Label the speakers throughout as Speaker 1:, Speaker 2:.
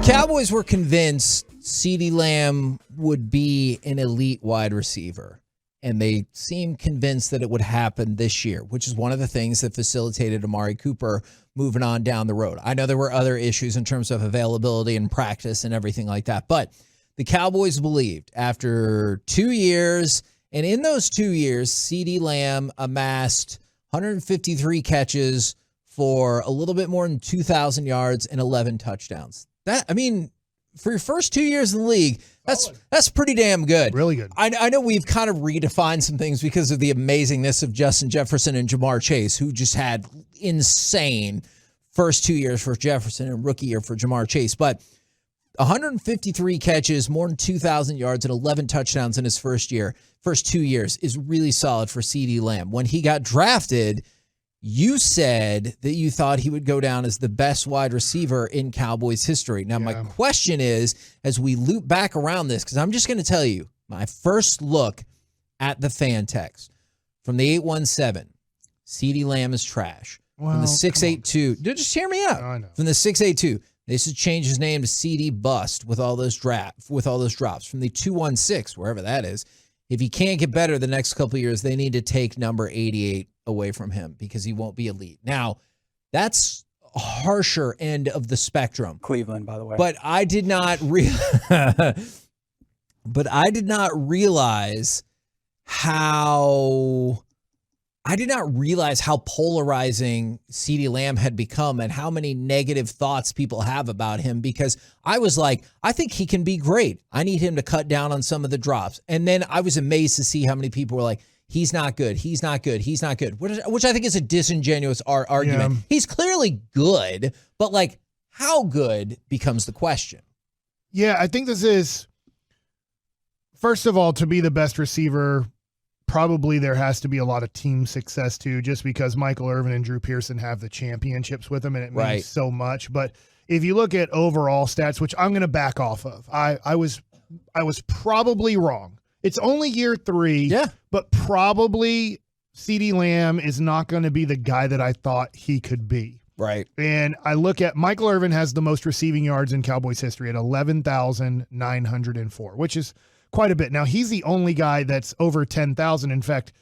Speaker 1: Cowboys were convinced CeeDee Lamb would be an elite wide receiver, and they seemed convinced that it would happen this year, which is one of the things that facilitated Amari Cooper moving on down the road. I know there were other issues in terms of availability and practice and everything like that, but the Cowboys believed after 2 years, and in those 2 years, CeeDee Lamb amassed 153 catches for a little bit more than 2,000 yards and 11 touchdowns. For your first 2 years in the league, that's pretty damn good.
Speaker 2: Really good.
Speaker 1: I know we've kind of redefined some things because of the amazingness of Justin Jefferson and Jamar Chase, who just had insane first 2 years for Jefferson and rookie year for Jamar Chase. But 153 catches, more than 2,000 yards, and 11 touchdowns in his first 2 years is really solid for CeeDee Lamb. When he got drafted, you said that you thought he would go down as the best wide receiver in Cowboys history. Now, my question is, as we loop back around this, because I'm just going to tell you, my first look at the fan text from the 817, CeeDee Lamb is trash. From the 682, just hear me out.
Speaker 2: I know.
Speaker 1: From the 682, they should change his name to CeeDee Bust with all those drops. From the 216, wherever that is, if he can't get better the next couple of years, they need to take number 88 away from him because he won't be elite. Now, that's a harsher end of the spectrum.
Speaker 3: Cleveland, by the way.
Speaker 1: But I did not realize how polarizing CeeDee Lamb had become and how many negative thoughts people have about him, because I was like, I think he can be great. I need him to cut down on some of the drops. And then I was amazed to see how many people were like, he's not good, which I think is a disingenuous argument. Yeah. He's clearly good, but like, how good becomes the question.
Speaker 2: Yeah, I think this is, first of all, to be the best receiver, probably there has to be a lot of team success too, just because Michael Irvin and Drew Pearson have the championships with them, and it means so much. But if you look at overall stats, which I'm going to back off of, I was probably wrong. It's only year 3, but probably CeeDee Lamb is not going to be the guy that I thought he could be.
Speaker 1: Right.
Speaker 2: And I look at Michael Irvin has the most receiving yards in Cowboys history at 11,904, which is quite a bit. Now, he's the only guy that's over 10,000. In fact,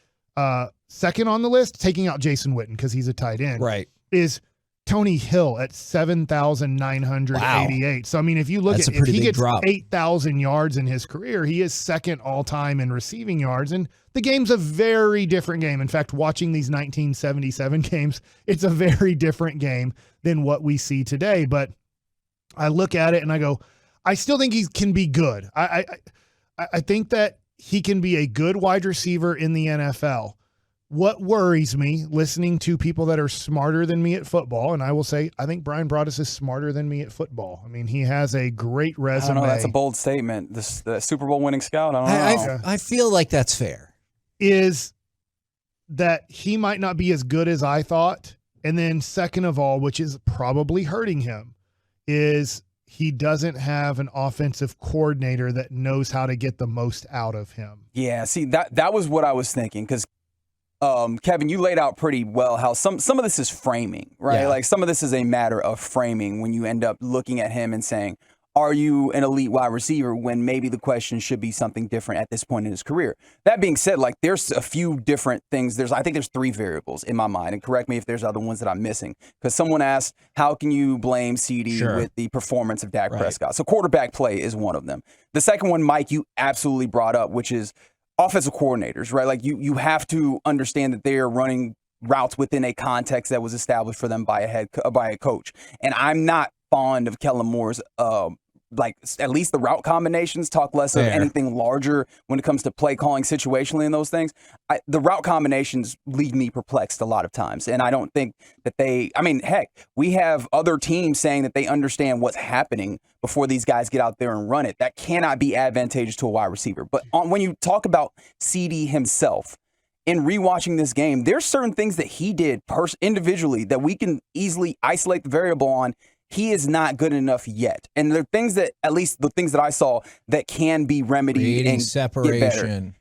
Speaker 2: second on the list, taking out Jason Witten because he's a tight end, is Tony Hill at 7,988. Wow. So, I mean, if you look if he gets 8,000 yards in his career, he is second all-time in receiving yards. And the game's a very different game. In fact, watching these 1977 games, it's a very different game than what we see today. But I look at it and I go, I still think he can be good. I think that he can be a good wide receiver in the NFL. What worries me, listening to people that are smarter than me at football, and I will say, I think Brian Broaddus is smarter than me at football. I mean, he has a great resume.
Speaker 3: I don't know, that's a bold statement. The Super Bowl winning scout, I don't know.
Speaker 1: I feel like that's fair.
Speaker 2: Is that he might not be as good as I thought. And then second of all, which is probably hurting him, is he doesn't have an offensive coordinator that knows how to get the most out of him.
Speaker 3: Yeah, see, that was what I was thinking, because Kevin, you laid out pretty well how some of this is framing, right? Yeah. Like, some of this is a matter of framing when you end up looking at him and saying, are you an elite wide receiver, when maybe the question should be something different at this point in his career. That being said, like, there's a few different things. I think there's 3 variables in my mind, and correct me if there's other ones that I'm missing, because someone asked, how can you blame CeeDee with the performance of Dak Prescott? So quarterback play is one of them. The second one, Mike, you absolutely brought up, which is offensive coordinators, right? Like, you have to understand that they are running routes within a context that was established for them by a coach. And I'm not fond of Kellen Moore's at least the route combinations, talk less of anything larger when it comes to play calling situationally and those things. The route combinations leave me perplexed a lot of times. And I don't think that heck, we have other teams saying that they understand what's happening before these guys get out there and run it. That cannot be advantageous to a wide receiver. But when you talk about CeeDee himself, in rewatching this game, there's certain things that he did individually that we can easily isolate the variable on. He is not good enough yet. And there are things that, at least the things that I saw, that can be remedied and
Speaker 1: separation.
Speaker 3: Get better.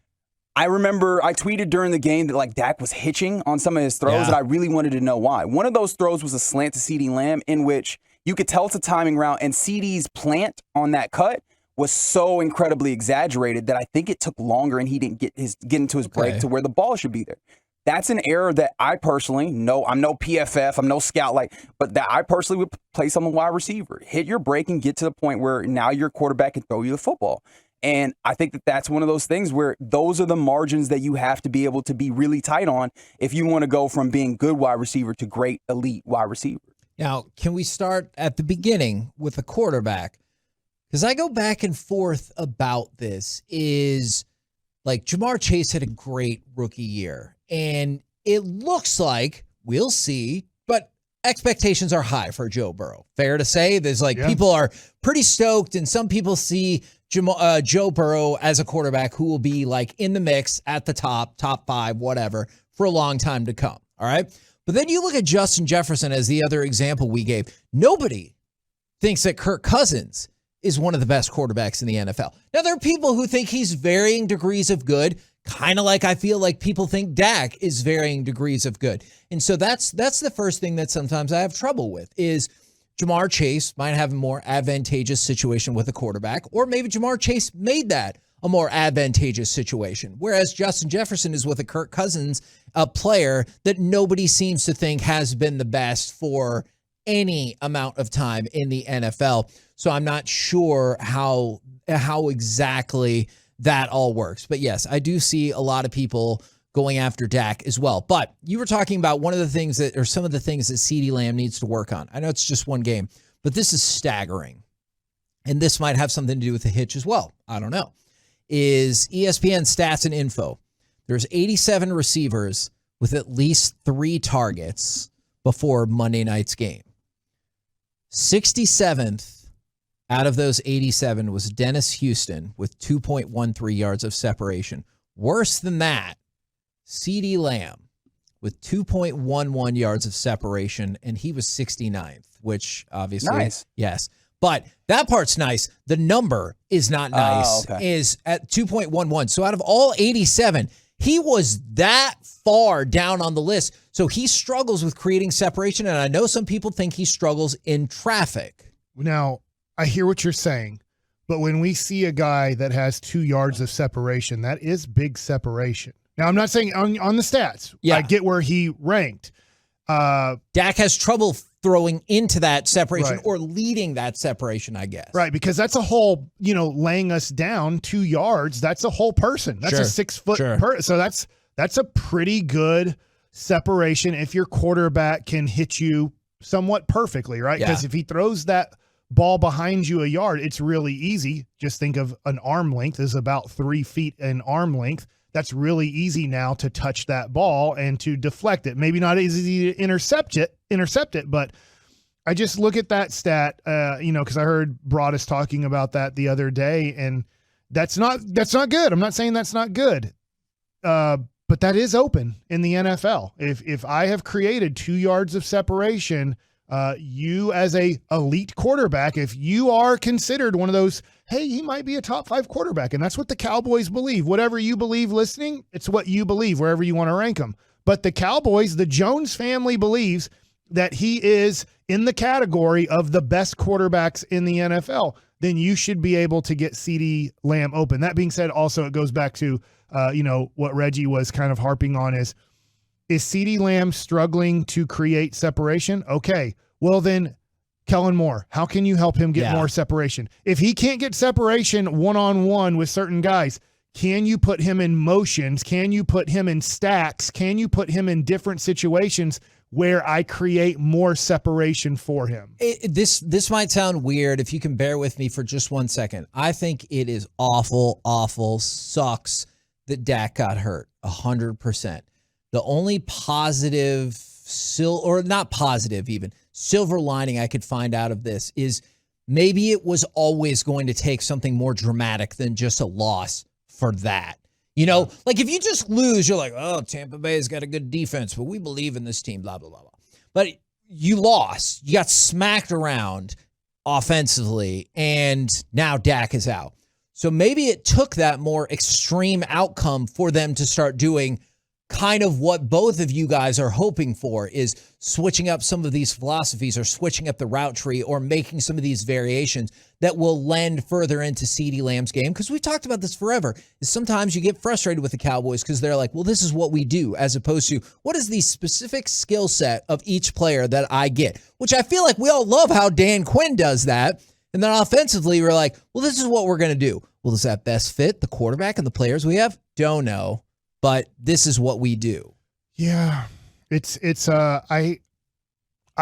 Speaker 3: I remember I tweeted during the game that, like, Dak was hitching on some of his throws, and I really wanted to know why. One of those throws was a slant to CeeDee Lamb in which you could tell it's a timing route, and CeeDee's plant on that cut was so incredibly exaggerated that I think it took longer and he didn't get into his break to where the ball should be there. That's an error that I personally know. I'm no PFF, I'm no scout, but that I personally would place on the wide receiver. Hit your break and get to the point where now your quarterback can throw you the football. And I think that that's one of those things where those are the margins that you have to be able to be really tight on if you want to go from being good wide receiver to great elite wide receiver.
Speaker 1: Now, can we start at the beginning with the quarterback? Because I go back and forth about this. Is like Jamar Chase had a great rookie year, and it looks like we'll see, but expectations are high for Joe Burrow. Fair to say, there's people are pretty stoked, and some people see Joe Burrow as a quarterback who will be like in the mix at the top 5, whatever, for a long time to come. All right. But then you look at Justin Jefferson as the other example we gave. Nobody thinks that Kirk Cousins is one of the best quarterbacks in the NFL. Now, there are people who think he's varying degrees of good, kind of like I feel like people think Dak is varying degrees of good. And so that's the first thing that sometimes I have trouble with is Jamar Chase might have a more advantageous situation with a quarterback, or maybe Jamar Chase made that a more advantageous situation. Whereas Justin Jefferson is with a Kirk Cousins, a player that nobody seems to think has been the best for any amount of time in the NFL. So I'm not sure how exactly that all works. But yes, I do see a lot of people going after Dak as well. But you were talking about one of the things that, or some of the things that CeeDee Lamb needs to work on. I know it's just one game, but this is staggering. And this might have something to do with the hitch as well. I don't know. Is ESPN stats and info. There's 87 receivers with at least 3 targets before Monday night's game. 67th out of those 87 was Dennis Houston with 2.13 yards of separation. Worse than that, CeeDee Lamb with 2.11 yards of separation, and he was 69th, which obviously,
Speaker 3: nice.
Speaker 1: Yes. But that part's nice. The number is not nice,
Speaker 3: okay.
Speaker 1: Is at 2.11. So out of all 87, he was that far down on the list. So he struggles with creating separation, and I know some people think he struggles in traffic.
Speaker 2: Now, I hear what you're saying, but when we see a guy that has 2 yards of separation, that is big separation. Now, I'm not saying on the stats.
Speaker 1: Yeah.
Speaker 2: I get where he ranked.
Speaker 1: Dak has trouble throwing into that separation,
Speaker 2: right,
Speaker 1: or leading that separation, I guess.
Speaker 2: Right, because that's a whole, laying us down 2 yards. That's a whole person. That's a 6 foot person. So that's a pretty good separation if your quarterback can hit you somewhat perfectly, right? Because if he throws that ball behind you a yard, it's really easy. Just think of an arm length is about 3 feet in arm length. That's really easy now to touch that ball and to deflect it. Maybe not easy to intercept it, but I just look at that stat, because I heard Broadus talking about that the other day, and that's not good. I'm not saying that's not good, but that is open in the NFL. If I have created 2 yards of separation, you as a elite quarterback, if you are considered one of those, hey, he might be a top 5 quarterback, and that's what the Cowboys believe. Whatever you believe listening, it's what you believe wherever you want to rank them. But the Cowboys, the Jones family believes that he is in the category of the best quarterbacks in the NFL. Then you should be able to get CeeDee Lamb open. That being said, also it goes back to what Reggie was kind of harping on is CeeDee Lamb struggling to create separation? Okay, well then, Kellen Moore, how can you help him get more separation? If he can't get separation one-on-one with certain guys, can you put him in motions? Can you put him in stacks? Can you put him in different situations where I create more separation for him?
Speaker 1: This might sound weird. If you can bear with me for just 1 second. I think it is awful, sucks that Dak got hurt 100%. The only positive, or not positive even, silver lining I could find out of this is maybe it was always going to take something more dramatic than just a loss for that. Like if you just lose, you're like, oh, Tampa Bay's got a good defense, but we believe in this team, blah, blah, blah, blah. But you lost. You got smacked around offensively, and now Dak is out. So maybe it took that more extreme outcome for them to start doing kind of what both of you guys are hoping for, is switching up some of these philosophies or switching up the route tree or making some of these variations that will lend further into CeeDee Lamb's game. Because we've talked about this forever, is sometimes you get frustrated with the Cowboys because they're like, well, this is what we do, as opposed to what is the specific skill set of each player that I get, which I feel like we all love how Dan Quinn does that. And then offensively, we're like, well, this is what we're going to do. Well, does that best fit the quarterback and the players we have? Don't know. But this is what we do.
Speaker 2: Yeah, I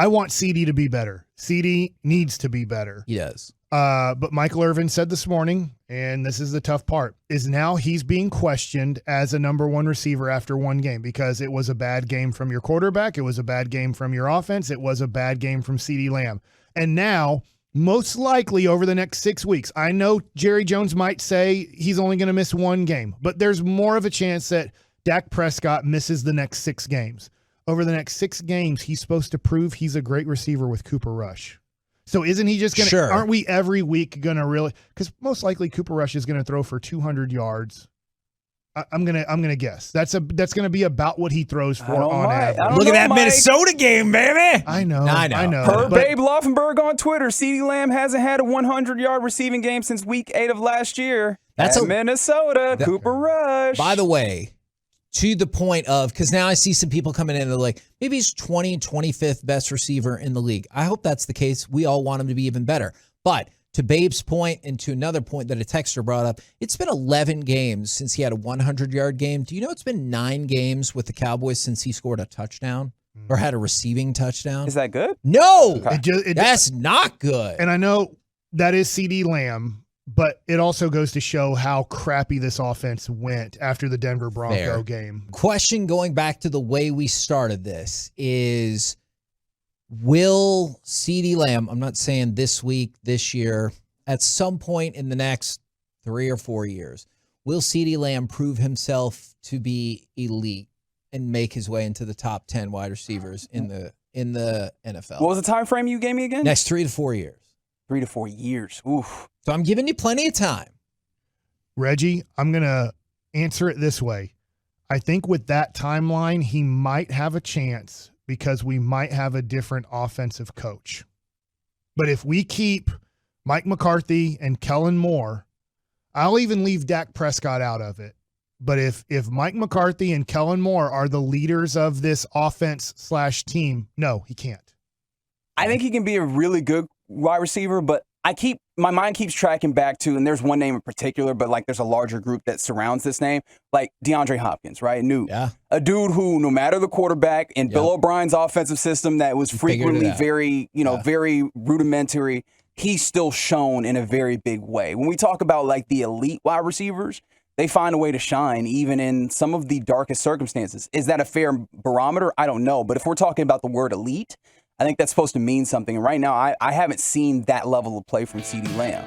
Speaker 2: want CeeDee to be better. CeeDee needs to be better.
Speaker 1: He does.
Speaker 2: But Michael Irvin said this morning, and this is the tough part, is now he's being questioned as a number one receiver after one game because it was a bad game from your quarterback. It was a bad game from your offense. It was a bad game from CeeDee Lamb. And now, most likely over the next 6 weeks, I know Jerry Jones might say he's only going to miss one game, but there's more of a chance that Dak Prescott misses the next 6 games. Over the next 6 games, he's supposed to prove he's a great receiver with Cooper Rush. So isn't he just going to,
Speaker 1: Sure.
Speaker 2: Aren't we every week going to really, because most likely Cooper Rush is going to throw for 200 yards. I'm gonna guess that's going to be about what he throws for on average.
Speaker 1: Look at that Minnesota game, baby.
Speaker 2: I know.
Speaker 3: Per Babe Laufenberg on Twitter, CeeDee Lamb hasn't had a 100-yard receiving game since Week 8 of last year. That's Minnesota. Cooper Rush.
Speaker 1: By the way, to the point of, because now I see some people coming in and they're like, maybe he's 25th best receiver in the league. I hope that's the case. We all want him to be even better. But to Babe's point and to another point that a texter brought up, it's been 11 games since he had a 100-yard game. Do you know it's been 9 games with the Cowboys since he scored a touchdown or had a receiving touchdown?
Speaker 3: Is that good?
Speaker 1: No,
Speaker 2: okay.
Speaker 1: That's not good.
Speaker 2: And I know that is CeeDee Lamb, but it also goes to show how crappy this offense went after the Denver Bronco game.
Speaker 1: Question going back to the way we started this is, will CeeDee Lamb, I'm not saying this week, this year, at some point in the next 3 or 4 years, will CeeDee Lamb prove himself to be elite and make his way into the top 10 wide receivers in the NFL?
Speaker 3: What was the time frame you gave me again?
Speaker 1: Next 3 to 4 years.
Speaker 3: 3 to 4 years. Oof.
Speaker 1: So I'm giving you plenty of time.
Speaker 2: Reggie, I'm going to answer it this way. I think with that timeline, he might have a chance because we might have a different offensive coach. But if we keep Mike McCarthy and Kellen Moore, I'll even leave Dak Prescott out of it. But if Mike McCarthy and Kellen Moore are the leaders of this offense/team, no, he can't.
Speaker 3: I think he can be a really good wide receiver, but my mind keeps tracking back to, and there's one name in particular, but like there's a larger group that surrounds this name, like DeAndre Hopkins, right? A dude who, no matter the quarterback in Bill O'Brien's offensive system that was frequently very rudimentary, he's still shown in a very big way. When we talk about like the elite wide receivers, they find a way to shine even in some of the darkest circumstances. Is that a fair barometer? I don't know. But if we're talking about the word elite, I think that's supposed to mean something. And right now, I haven't seen that level of play from CeeDee Lamb.